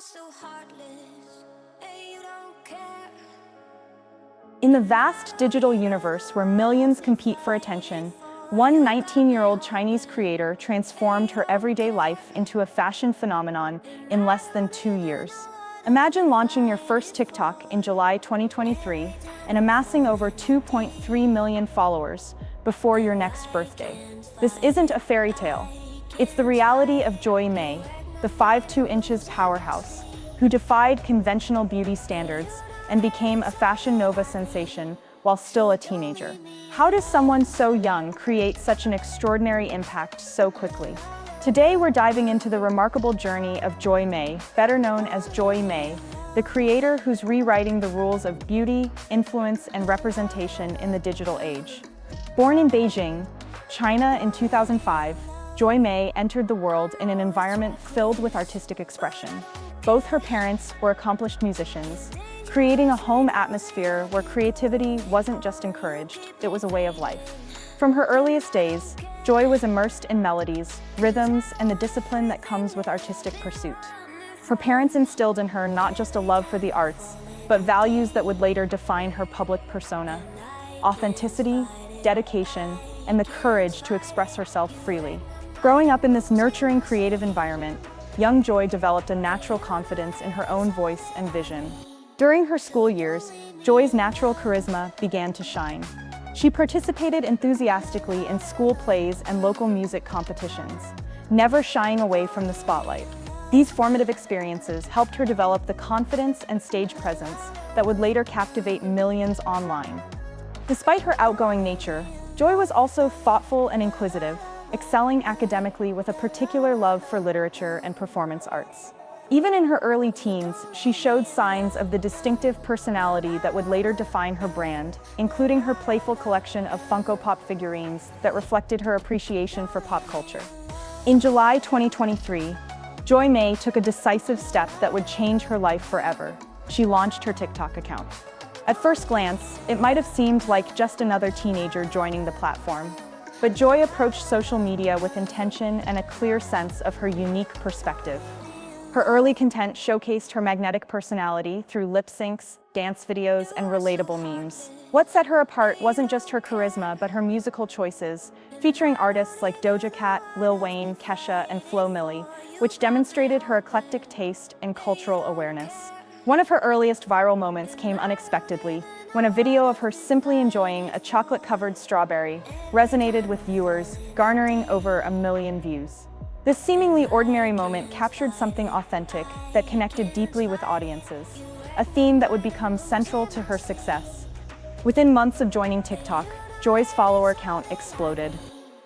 so heartless, and you don't care. In the vast digital universe where millions compete for attention, one 19-year-old Chinese creator transformed her everyday life into a fashion phenomenon in less than 2 years. Imagine launching your first TikTok in July 2023 and amassing over 2.3 million followers before your next birthday. This isn't a fairy tale. It's the reality of Joyy Mei, the 5'2" powerhouse, who defied conventional beauty standards and became a Fashion Nova sensation while still a teenager. How does someone so young create such an extraordinary impact so quickly? Today we're diving into the remarkable journey of Joyy Mei, better known as Joyy Mei, the creator who's rewriting the rules of beauty, influence, and representation in the digital age. Born in Beijing, China in 2005, Joyy Mei entered the world in an environment filled with artistic expression. Both her parents were accomplished musicians, creating a home atmosphere where creativity wasn't just encouraged, it was a way of life. From her earliest days, Joyy was immersed in melodies, rhythms, and the discipline that comes with artistic pursuit. Her parents instilled in her not just a love for the arts, but values that would later define her public persona: authenticity, dedication, and the courage to express herself freely. Growing up in this nurturing creative environment, young Joyy developed a natural confidence in her own voice and vision. During her school years, Joyy's natural charisma began to shine. She participated enthusiastically in school plays and local music competitions, never shying away from the spotlight. These formative experiences helped her develop the confidence and stage presence that would later captivate millions online. Despite her outgoing nature, Joyy was also thoughtful and inquisitive, excelling academically with a particular love for literature and performance arts. Even in her early teens, she showed signs of the distinctive personality that would later define her brand, including her playful collection of Funko Pop figurines that reflected her appreciation for pop culture. In July 2023, Joyy Mei took a decisive step that would change her life forever. She launched her TikTok account. At first glance, it might have seemed like just another teenager joining the platform. But Joyy approached social media with intention and a clear sense of her unique perspective. Her early content showcased her magnetic personality through lip syncs, dance videos, and relatable memes. What set her apart wasn't just her charisma, but her musical choices, featuring artists like Doja Cat, Lil Wayne, Kesha, and Flo Milli, which demonstrated her eclectic taste and cultural awareness. One of her earliest viral moments came unexpectedly, when a video of her simply enjoying a chocolate-covered strawberry resonated with viewers, garnering over 1 million views. This seemingly ordinary moment captured something authentic that connected deeply with audiences, a theme that would become central to her success. Within months of joining TikTok, Joyy's follower count exploded.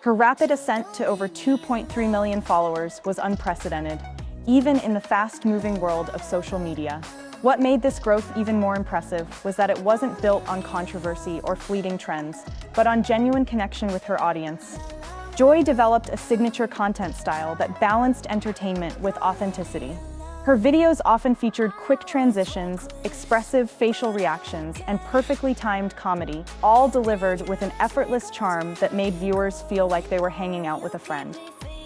Her rapid ascent to over 2.3 million followers was unprecedented, even in the fast-moving world of social media. What made this growth even more impressive was that it wasn't built on controversy or fleeting trends, but on genuine connection with her audience. Joyy developed a signature content style that balanced entertainment with authenticity. Her videos often featured quick transitions, expressive facial reactions, and perfectly timed comedy, all delivered with an effortless charm that made viewers feel like they were hanging out with a friend.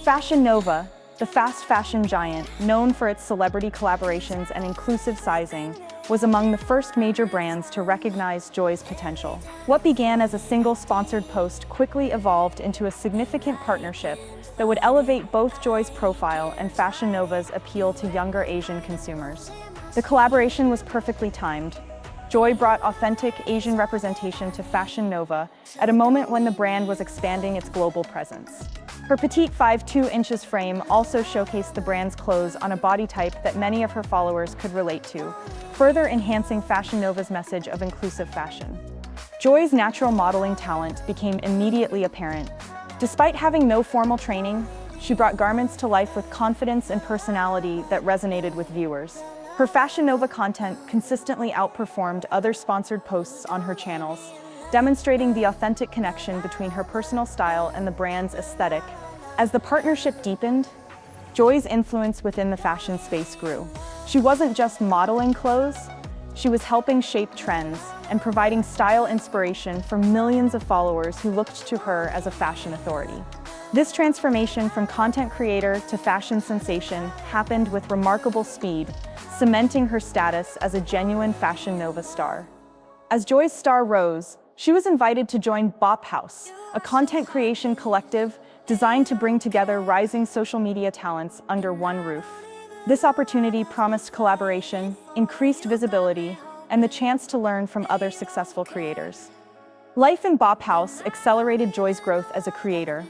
Fashion Nova, the fast fashion giant, known for its celebrity collaborations and inclusive sizing, was among the first major brands to recognize Joyy's potential. What began as a single sponsored post quickly evolved into a significant partnership that would elevate both Joyy's profile and Fashion Nova's appeal to younger Asian consumers. The collaboration was perfectly timed. Joyy brought authentic Asian representation to Fashion Nova at a moment when the brand was expanding its global presence. Her petite 5'2" frame also showcased the brand's clothes on a body type that many of her followers could relate to, further enhancing Fashion Nova's message of inclusive fashion. Joyy's natural modeling talent became immediately apparent. Despite having no formal training, she brought garments to life with confidence and personality that resonated with viewers. Her Fashion Nova content consistently outperformed other sponsored posts on her channels, demonstrating the authentic connection between her personal style and the brand's aesthetic. As the partnership deepened, Joyy's influence within the fashion space grew. She wasn't just modeling clothes, she was helping shape trends and providing style inspiration for millions of followers who looked to her as a fashion authority. This transformation from content creator to fashion sensation happened with remarkable speed, cementing her status as a genuine Fashion Nova star. As Joyy's star rose, she was invited to join Bop House, a content creation collective designed to bring together rising social media talents under one roof. This opportunity promised collaboration, increased visibility, and the chance to learn from other successful creators. Life in Bop House accelerated Joyy's growth as a creator.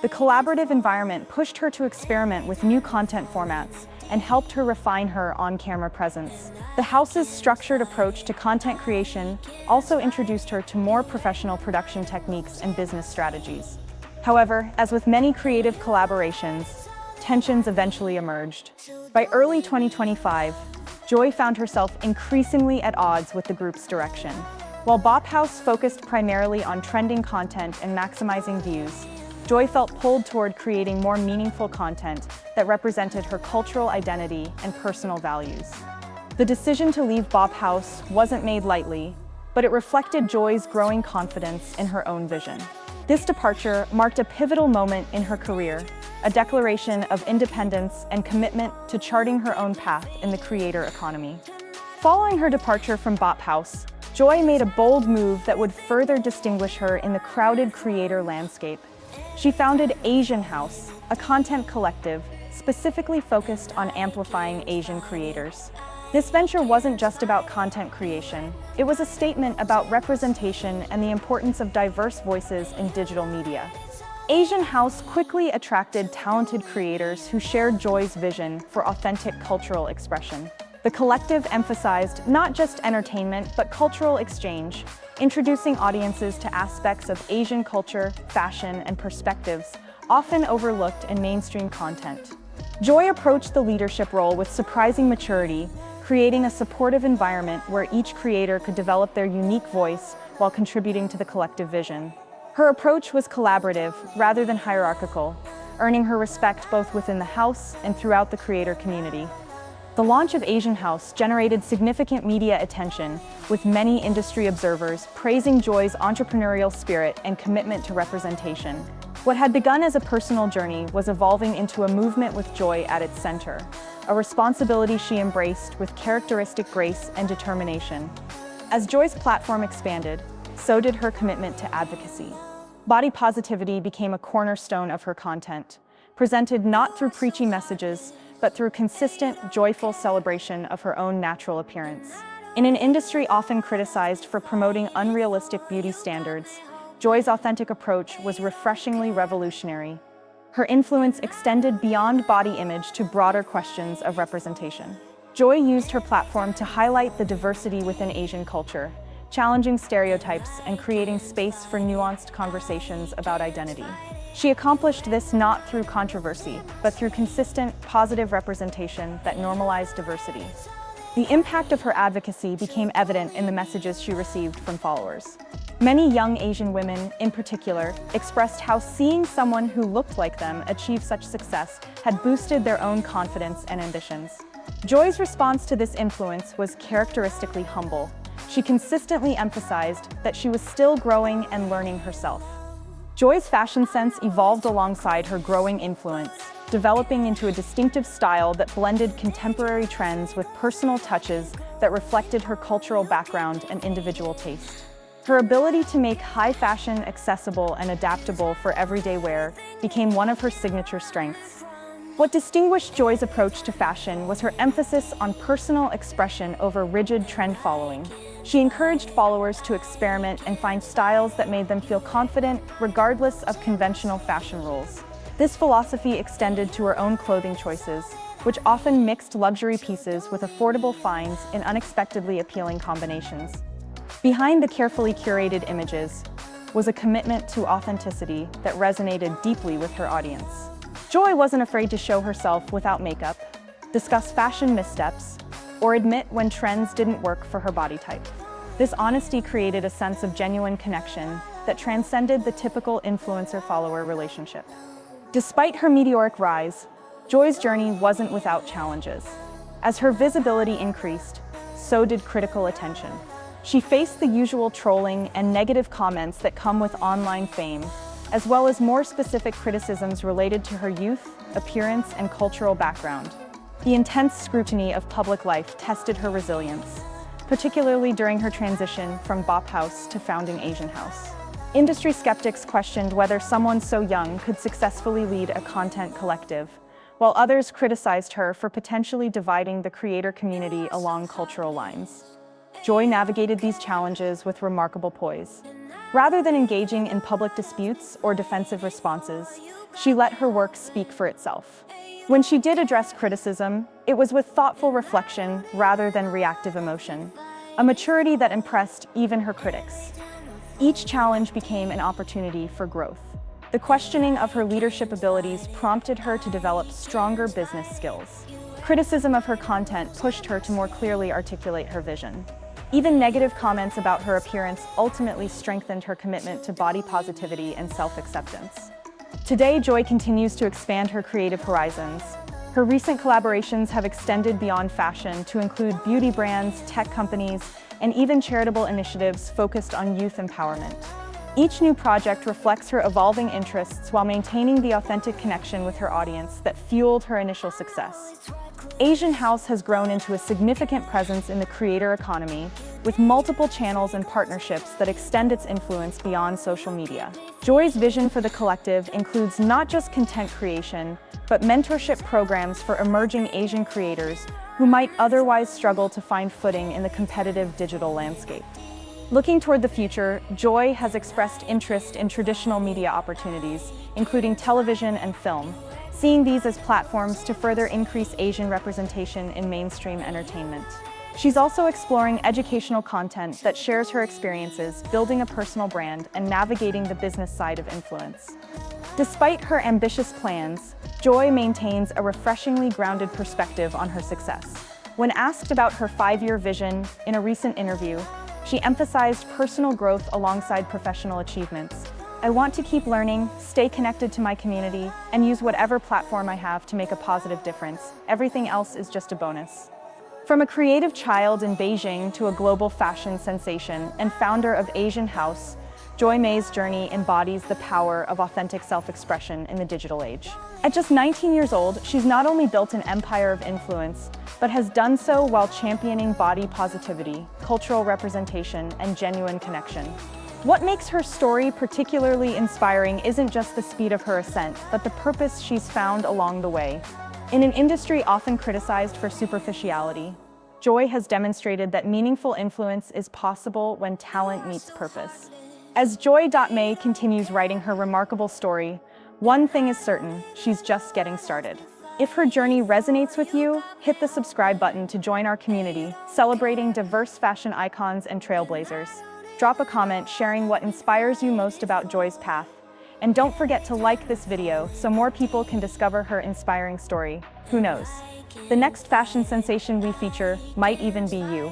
The collaborative environment pushed her to experiment with new content formats and helped her refine her on-camera presence. The house's structured approach to content creation also introduced her to more professional production techniques and business strategies. However, as with many creative collaborations, tensions eventually emerged. By early 2025, Joyy found herself increasingly at odds with the group's direction. While Bop House focused primarily on trending content and maximizing views, Joyy felt pulled toward creating more meaningful content that represented her cultural identity and personal values. The decision to leave Bop House wasn't made lightly, but it reflected Joyy's growing confidence in her own vision. This departure marked a pivotal moment in her career, a declaration of independence and commitment to charting her own path in the creator economy. Following her departure from Bop House, Joyy made a bold move that would further distinguish her in the crowded creator landscape. She founded Asian House, a content collective specifically focused on amplifying Asian creators. This venture wasn't just about content creation. It was a statement about representation and the importance of diverse voices in digital media. Asian House quickly attracted talented creators who shared Joyy's vision for authentic cultural expression. The collective emphasized not just entertainment, but cultural exchange, introducing audiences to aspects of Asian culture, fashion, and perspectives often overlooked in mainstream content. Joyy approached the leadership role with surprising maturity, creating a supportive environment where each creator could develop their unique voice while contributing to the collective vision. Her approach was collaborative rather than hierarchical, earning her respect both within the house and throughout the creator community. The launch of Asian House generated significant media attention, with many industry observers praising Joyy's entrepreneurial spirit and commitment to representation. What had begun as a personal journey was evolving into a movement with Joyy at its center, a responsibility she embraced with characteristic grace and determination. As Joyy's platform expanded, so did her commitment to advocacy. Body positivity became a cornerstone of her content, presented not through preachy messages, but through consistent, joyful celebration of her own natural appearance. In an industry often criticized for promoting unrealistic beauty standards, Joyy's authentic approach was refreshingly revolutionary. Her influence extended beyond body image to broader questions of representation. Joyy used her platform to highlight the diversity within Asian culture, challenging stereotypes and creating space for nuanced conversations about identity. She accomplished this not through controversy, but through consistent, positive representation that normalized diversity. The impact of her advocacy became evident in the messages she received from followers. Many young Asian women, in particular, expressed how seeing someone who looked like them achieve such success had boosted their own confidence and ambitions. Joyy's response to this influence was characteristically humble. She consistently emphasized that she was still growing and learning herself. Joyy's fashion sense evolved alongside her growing influence, developing into a distinctive style that blended contemporary trends with personal touches that reflected her cultural background and individual taste. Her ability to make high fashion accessible and adaptable for everyday wear became one of her signature strengths. What distinguished Joyy's approach to fashion was her emphasis on personal expression over rigid trend following. She encouraged followers to experiment and find styles that made them feel confident, regardless of conventional fashion rules. This philosophy extended to her own clothing choices, which often mixed luxury pieces with affordable finds in unexpectedly appealing combinations. Behind the carefully curated images was a commitment to authenticity that resonated deeply with her audience. Joyy wasn't afraid to show herself without makeup, discuss fashion missteps, or admit when trends didn't work for her body type. This honesty created a sense of genuine connection that transcended the typical influencer-follower relationship. Despite her meteoric rise, Joyy's journey wasn't without challenges. As her visibility increased, so did critical attention. She faced the usual trolling and negative comments that come with online fame, as well as more specific criticisms related to her youth, appearance, and cultural background. The intense scrutiny of public life tested her resilience, particularly during her transition from Bop House to founding Asian House. Industry skeptics questioned whether someone so young could successfully lead a content collective, while others criticized her for potentially dividing the creator community along cultural lines. Joyy navigated these challenges with remarkable poise. Rather than engaging in public disputes or defensive responses, she let her work speak for itself. When she did address criticism, it was with thoughtful reflection rather than reactive emotion, a maturity that impressed even her critics. Each challenge became an opportunity for growth. The questioning of her leadership abilities prompted her to develop stronger business skills. Criticism of her content pushed her to more clearly articulate her vision. Even negative comments about her appearance ultimately strengthened her commitment to body positivity and self-acceptance. Today, Joyy continues to expand her creative horizons. Her recent collaborations have extended beyond fashion to include beauty brands, tech companies, and even charitable initiatives focused on youth empowerment. Each new project reflects her evolving interests while maintaining the authentic connection with her audience that fueled her initial success. Asian House has grown into a significant presence in the creator economy, with multiple channels and partnerships that extend its influence beyond social media. Joyy's vision for the collective includes not just content creation, but mentorship programs for emerging Asian creators who might otherwise struggle to find footing in the competitive digital landscape. Looking toward the future, Joyy has expressed interest in traditional media opportunities, including television and film, seeing these as platforms to further increase Asian representation in mainstream entertainment. She's also exploring educational content that shares her experiences, building a personal brand, and navigating the business side of influence. Despite her ambitious plans, Joyy maintains a refreshingly grounded perspective on her success. When asked about her 5-year vision in a recent interview, she emphasized personal growth alongside professional achievements. "I want to keep learning, stay connected to my community, and use whatever platform I have to make a positive difference. Everything else is just a bonus." From a creative child in Beijing to a global fashion sensation and founder of Asian House, Joyy Mei's journey embodies the power of authentic self-expression in the digital age. At just 19 years old, she's not only built an empire of influence, but has done so while championing body positivity, cultural representation, and genuine connection. What makes her story particularly inspiring isn't just the speed of her ascent, but the purpose she's found along the way. In an industry often criticized for superficiality, Joyy has demonstrated that meaningful influence is possible when talent meets purpose. As Joyy Mei continues writing her remarkable story, one thing is certain: she's just getting started. If her journey resonates with you, hit the subscribe button to join our community, celebrating diverse fashion icons and trailblazers. Drop a comment sharing what inspires you most about Joyy's path. And don't forget to like this video so more people can discover her inspiring story. Who knows? The next fashion sensation we feature might even be you.